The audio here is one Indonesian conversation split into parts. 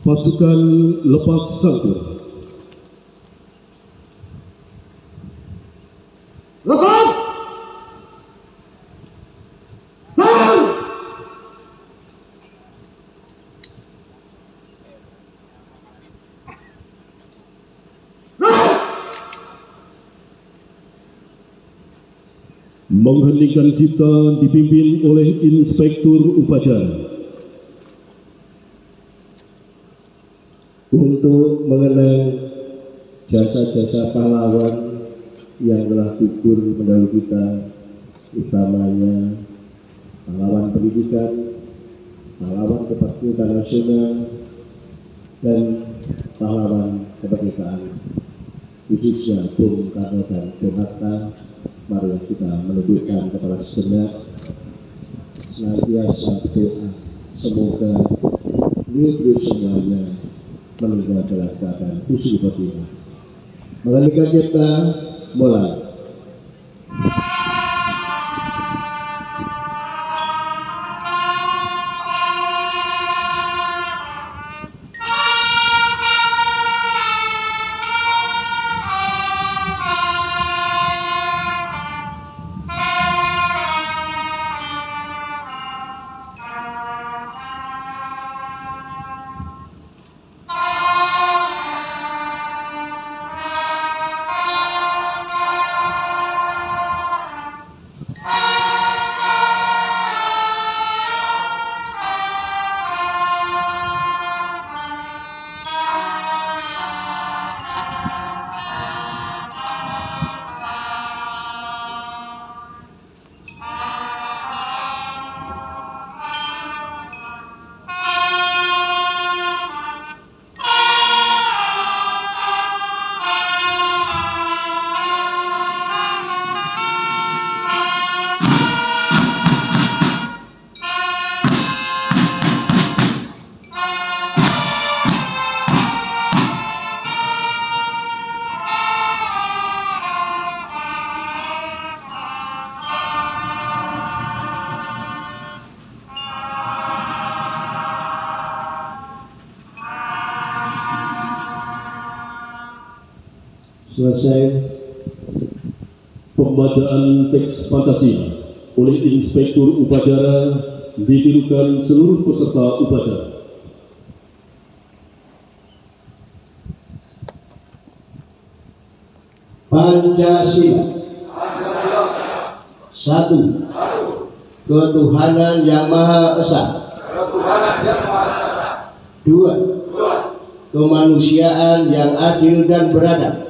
Pasukan lepas sangkur. Lepas! Serang! Mengheningkan cipta dipimpin oleh Inspektur Upacara. Untuk mengenang jasa-jasa pahlawan yang telah gugur mendahului kita, utamanya pahlawan pendidikan, pahlawan kebangkitan nasional, dan pahlawan kemerdekaan, khususnya Bung Karno dan Bung Hatta. Mari kita menundukkan kepala sejenak, senantiasa doa semoga beliau semuanya meninggal dalam keadaan khusyuk khotimah. Mengeningkan cipta, mulai. Selesai pembacaan teks Pancasila oleh Inspektur Upacara, ditirukan seluruh peserta upacara. Pancasila. Satu. Ketuhanan yang Maha Esa. Dua. Kemanusiaan yang adil dan beradab.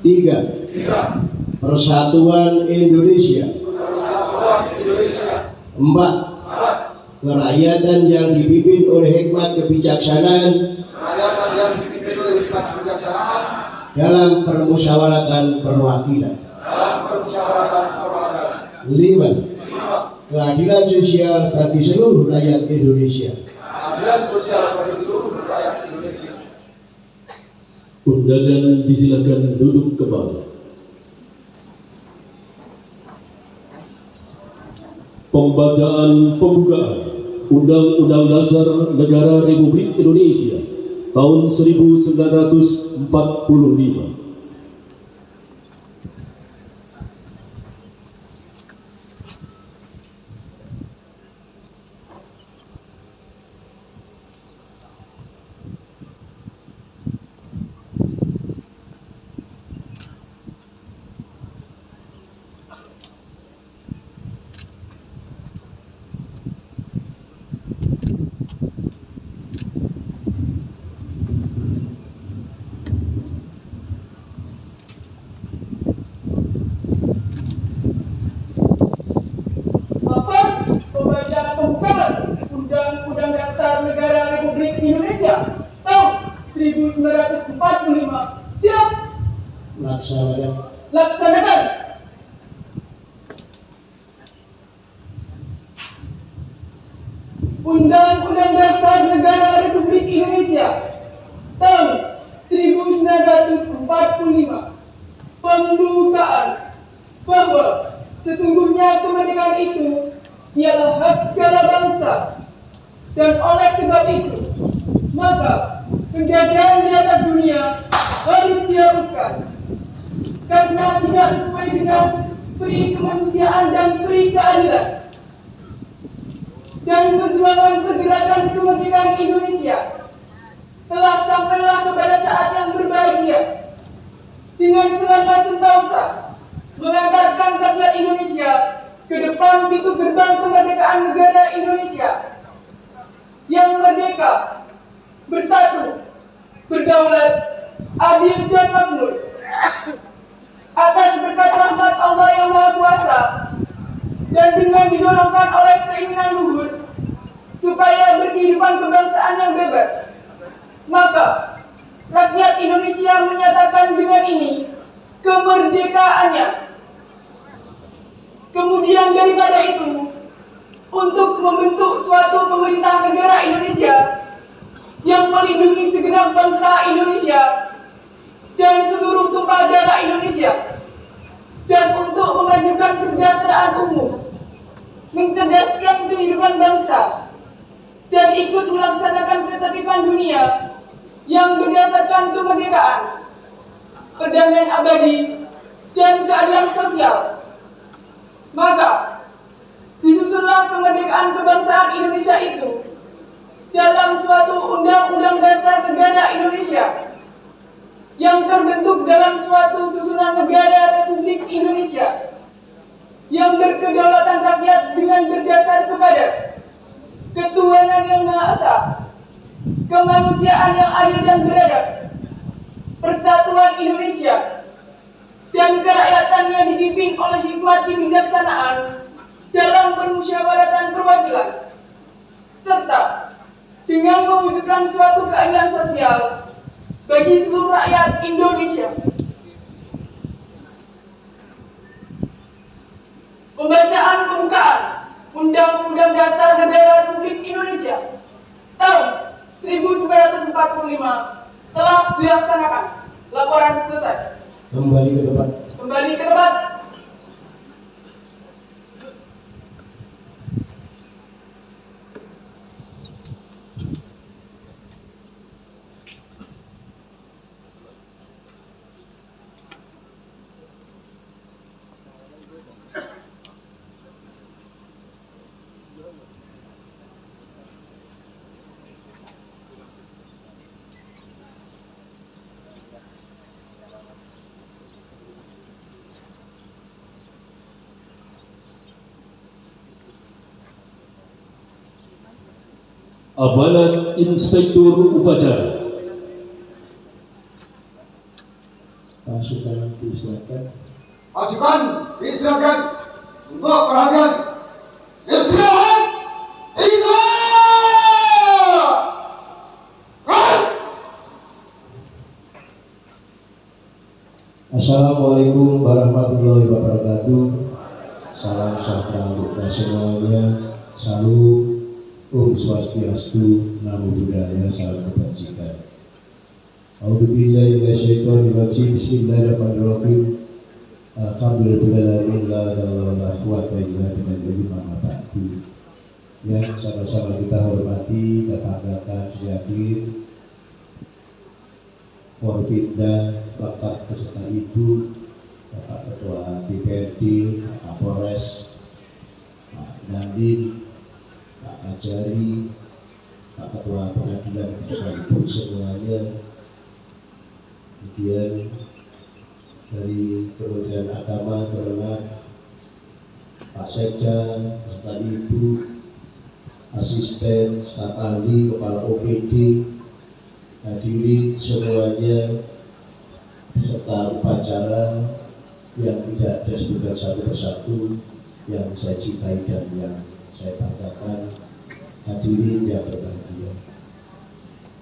Tiga. Persatuan Indonesia. Empat. Kerakyatan yang dipimpin oleh hikmat kebijaksanaan dalam permusyawaratan perwakilan. Lima. Keadilan sosial bagi seluruh rakyat Indonesia. Undangan disilakan duduk kembali. Pembacaan pembukaan Undang-Undang Dasar Negara Republik Indonesia tahun 1945. Undang-Undang Dasar Negara Republik Indonesia tahun 1945. Siap? Laksanakan. Undang-Undang Dasar Negara Republik Indonesia tahun 1945. Pembukaan bahwa sesungguhnya kemerdekaan itu ialah hak segala bangsa Dan oleh sebab itu, maka penjajahan di atas dunia harus dihapuskan karena tidak sesuai dengan peri kemanusiaan dan peri keadilan. Dan perjuangan pergerakan kemerdekaan Indonesia telah sampailah kepada saat yang berbahagia dengan selama sentosa mengantarkan rakyat Indonesia ke depan pintu gerbang kemerdekaan negara Indonesia yang merdeka, bersatu, berdaulat, adil dan makmur atas berkat rahmat Allah yang Maha Kuasa dan dengan didorongkan oleh keinginan luhur supaya berkehidupan kebangsaan yang bebas. Maka rakyat Indonesia menyatakan dengan ini kemerdekaannya. Kemudian daripada itu, untuk membentuk suatu pemerintah negara Indonesia yang melindungi segenap bangsa Indonesia dan seluruh tumpah darah Indonesia, dan untuk memajukan kesejahteraan umum, mencerdaskan kehidupan bangsa, dan ikut melaksanakan ketertiban dunia yang berdasarkan kemerdekaan, perdamaian abadi, dan keadilan sosial. Maka disusunlah kemerdekaan kebangsaan Indonesia itu dalam suatu Undang-Undang Dasar Negara Indonesia yang terbentuk dalam suatu susunan negara Republik Indonesia yang berkedaulatan rakyat dengan berdasar kepada ketuhanan yang Maha Esa, kemanusiaan yang adil dan beradab, persatuan Indonesia, dan kerakyatan yang dipimpin oleh hikmat kebijaksanaan dalam permusyawaratan perwakilan, serta dengan mewujudkan suatu keadilan sosial bagi seluruh rakyat Indonesia. Pembacaan pembukaan Undang-Undang Dasar Negara Republik Indonesia tahun 1945 telah dilaksanakan. Laporan selesai. Kembali ke tempat. Kembali ke tempat. Amanat Inspektur Upacara. Pasukan diistirahatkan. Pasukan diistirahatkan untuk perhatian. Istirahat. Istirahat. Assalamualaikum warahmatullahi wabarakatuh. Salam sejahtera untuk kita semuanya. Salam. Om Swastiastu, Namo Buddhaya, salam kebajikan. A'udzubillahi minasyaitonirrajim. Bismillahirrahmanirrahim. Alhamdulillahirabbil alamin, la quwwata illa billah. Yang sama-sama kita hormati dan banggakan sudah hadir Forpinda lengkap beserta Ibu, Bapak Ketua DPRD, Pak Kapolres, Pak Dandim, Pak Kajari, Pak Ketua Pengadilan beserta Ibu semuanya. Kemudian dari Kementerian Agama, Kemenag, Pak Sekda beserta Ibu, asisten, staf ahli, kepala OPD, hadirin semuanya, beserta upacara yang tidak disebutkan satu persatu, yang saya cintai dan yang saya banggakan, hadirin yang berbahagia.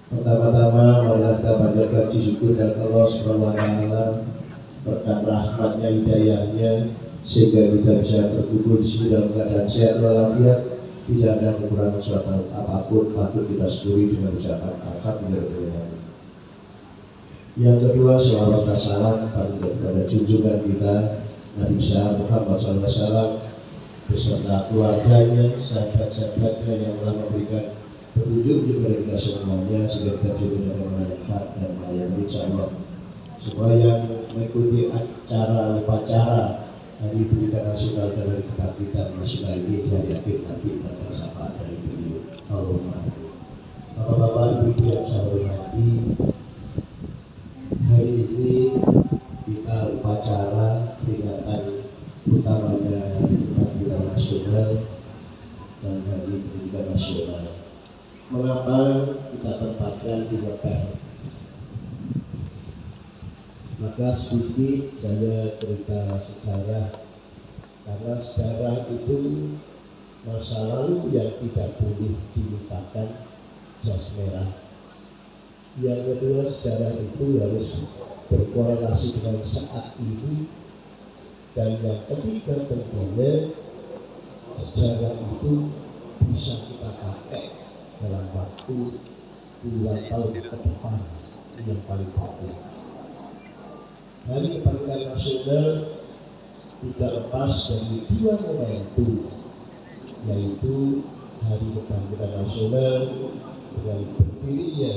Pertama-tama marilah kita panjatkan puji syukur dan Allah Subhanahu wa taala berkat rahmatnya, hidayahnya, sehingga kita bisa berkumpul di sini dalam keadaan sehat walafiat, tidak ada kekurangan suatu apapun. Patut kita syukuri dengan ucapan alhamdulillah. Yang kedua, selawat dan salam kepada junjungan kita Nabi besar Muhammad SAW beserta keluarganya, sahabat-sahabatnya yang telah memberikan petunjuk juga kita semuanya sehingga kita juga dapat manfaat dan melayani insyaallah. Semua yang mengikuti acara upacara Hari Pendidikan Nasional dan Hari Kebangkitan Nasional ini dari akhir nanti akan syafaat dari beliau. Allahumma amin. Bapak-bapak, ibu-ibu yang saya hormati, hari ini kita upacara peringatan utamanya Hari Kebangkitan Nasional dan Hari Pendidikan Nasional. Mengapa kita tempatkan di Mekah? Maka sedikit saya cerita sejarah, karena sejarah itu masa lalu yang tidak boleh dilupakan, jas merah. Yang kedua, sejarah itu harus berkorelasi dengan saat ini. Dan yang ketiga tentunya sejarah itu bisa kita pakai dalam waktu puluhan tahun ke depan yang paling penting. Hari Kebangkitan Nasional tidak lepas dari dua momentum, yaitu Hari Kebangkitan Nasional dengan berdirinya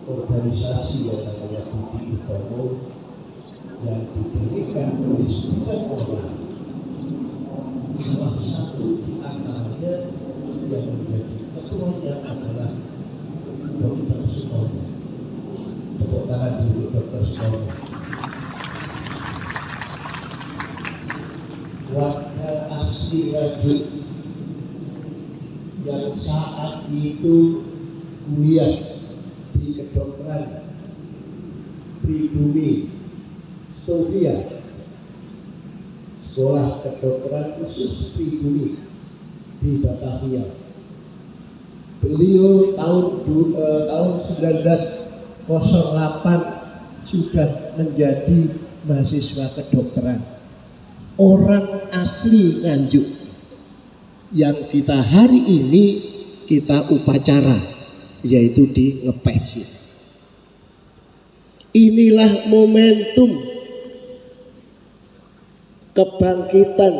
organisasi yang namanya Budi Utomo yang didirikan oleh 9 orang. Salah satu di antaranya yang menjadi ketuanya adalah Dr. Sutomo. Tepuk tangan dulu Dr. Sutomo. Warga asli Nganjuk yang saat itu kuliah di kedokteran Pribumi Stovia, sekolah kedokteran khusus Pribumi di Batavia. Beliau tahun 1908 sudah menjadi mahasiswa kedokteran. Orang asli Nganjuk yang kita hari ini kita upacara, yaitu di Ngepes. Inilah momentum kebangkitan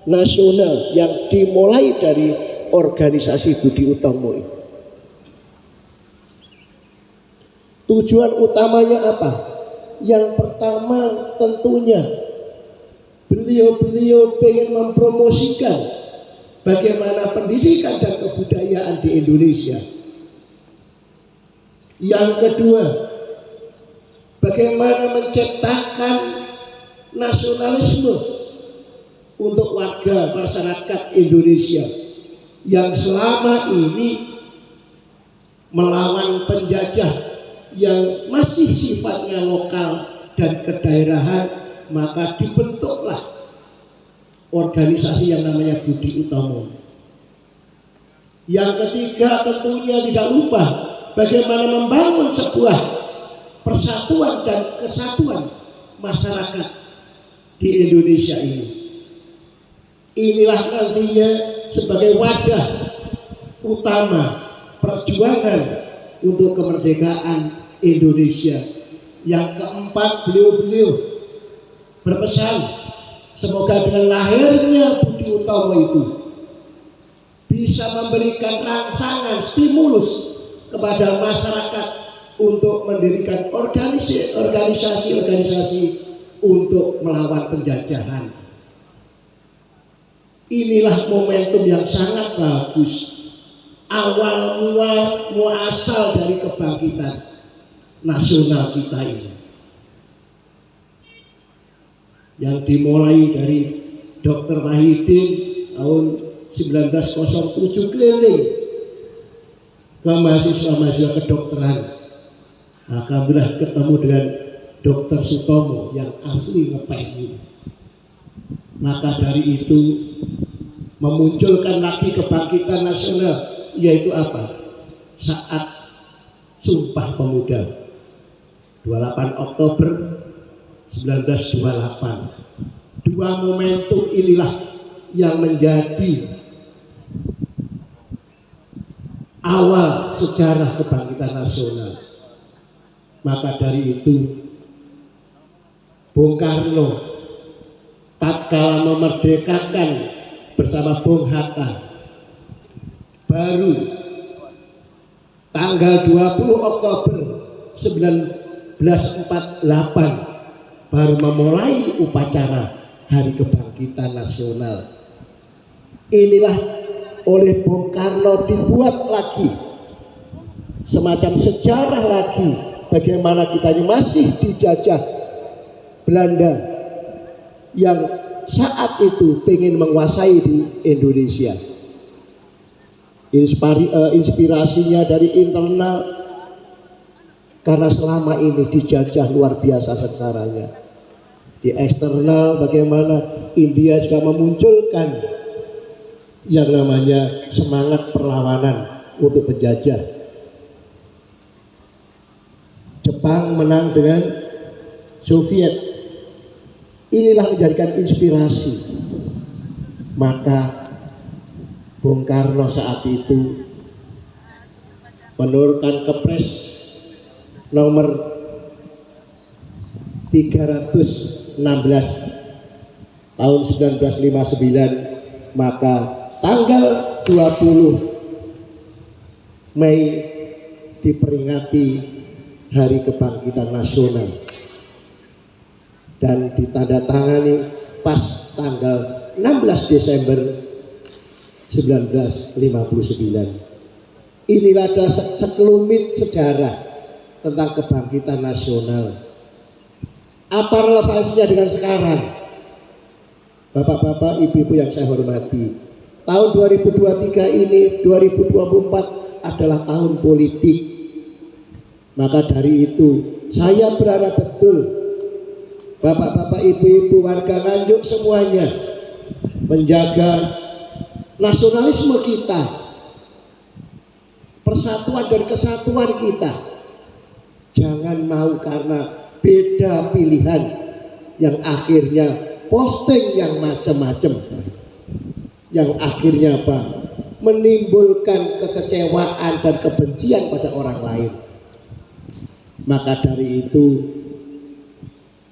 nasional yang dimulai dari organisasi Budi Utomo. Tujuan utamanya apa? Yang pertama tentunya beliau ingin mempromosikan bagaimana pendidikan dan kebudayaan di Indonesia. Yang kedua, bagaimana menciptakan nasionalisme untuk warga masyarakat Indonesia yang selama ini melawan penjajah yang masih sifatnya lokal dan kedaerahan, maka dibentuklah organisasi yang namanya Budi Utomo. Yang ketiga tentunya tidak lupa bagaimana membangun sebuah persatuan dan kesatuan masyarakat di Indonesia ini. Inilah nantinya sebagai wadah utama perjuangan untuk kemerdekaan Indonesia. Yang keempat, beliau berpesan semoga dengan lahirnya Budi Utomo itu bisa memberikan rangsangan stimulus kepada masyarakat untuk mendirikan organisasi-organisasi untuk melawan penjajahan. Inilah momentum yang sangat bagus, awal muasal dari kebangkitan nasional kita ini, yang dimulai dari Dr. Wahidin tahun 1907 keliling ke mahasiswa-mahasiswa kedokteran. Alhamdulillah ketemu dengan Dr. Sutomo yang asli Ngepes ini. Maka dari itu memunculkan lagi kebangkitan nasional, yaitu apa? Saat Sumpah Pemuda 28 Oktober 1928. Dua momentum inilah yang menjadi awal sejarah kebangkitan nasional. Maka dari itu Bung Karno tatkala memerdekakan bersama Bung Hatta baru tanggal 20 Oktober 1948 baru memulai upacara Hari Kebangkitan Nasional. Inilah oleh Bung Karno dibuat lagi semacam sejarah lagi bagaimana kita ini masih dijajah Belanda yang saat itu ingin menguasai di Indonesia. Inspirasinya dari internal, karena selama ini dijajah luar biasa sengsaranya. Di eksternal bagaimana India juga memunculkan yang namanya semangat perlawanan untuk penjajah. Jepang menang dengan Soviet. Inilah menjadikan inspirasi. Maka Bung Karno saat itu menurunkan Kepres nomor 316 tahun 1959, maka tanggal 20 Mei diperingati Hari Kebangkitan Nasional dan ditandatangani pas tanggal 16 Desember 1959. Inilah ada sekelumit sejarah tentang kebangkitan nasional. Apa relevansinya dengan sekarang? Bapak-bapak, ibu-ibu yang saya hormati, tahun 2023 ini, 2024 adalah tahun politik. Maka dari itu saya berharap betul bapak-bapak, ibu-ibu, warga Nganjuk semuanya menjaga nasionalisme kita, persatuan dan kesatuan kita. Jangan mau karena beda pilihan yang akhirnya posting yang macam-macam, yang akhirnya apa? Menimbulkan kekecewaan dan kebencian pada orang lain. Maka dari itu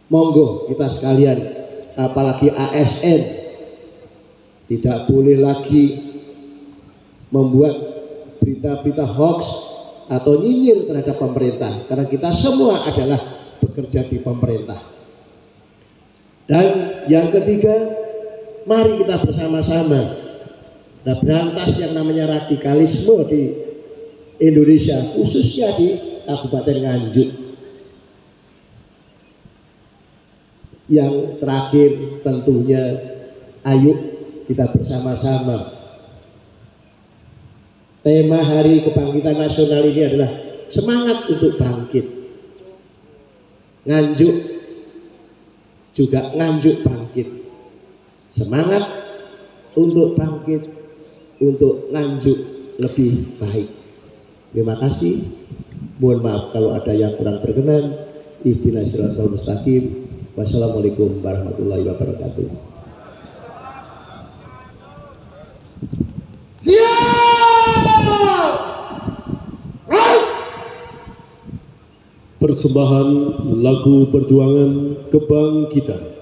monggo kita sekalian, apalagi ASN, tidak boleh lagi membuat berita-berita hoax atau nyinyir terhadap pemerintah, karena kita semua adalah bekerja di pemerintah. Dan yang ketiga, mari kita bersama-sama berantas yang namanya radikalisme di Indonesia, khususnya di Kabupaten Nganjuk. Yang terakhir tentunya, ayo kita bersama-sama. Tema Hari Kebangkitan Nasional ini adalah semangat untuk bangkit. Nganjuk juga Nganjuk bangkit. Semangat untuk bangkit, untuk Nganjuk lebih baik. Terima kasih. Mohon maaf kalau ada yang kurang berkenan. Ihdinas siratal mustaqim. Wassalamualaikum warahmatullahi wabarakatuh. Persembahan lagu perjuangan kebangkitan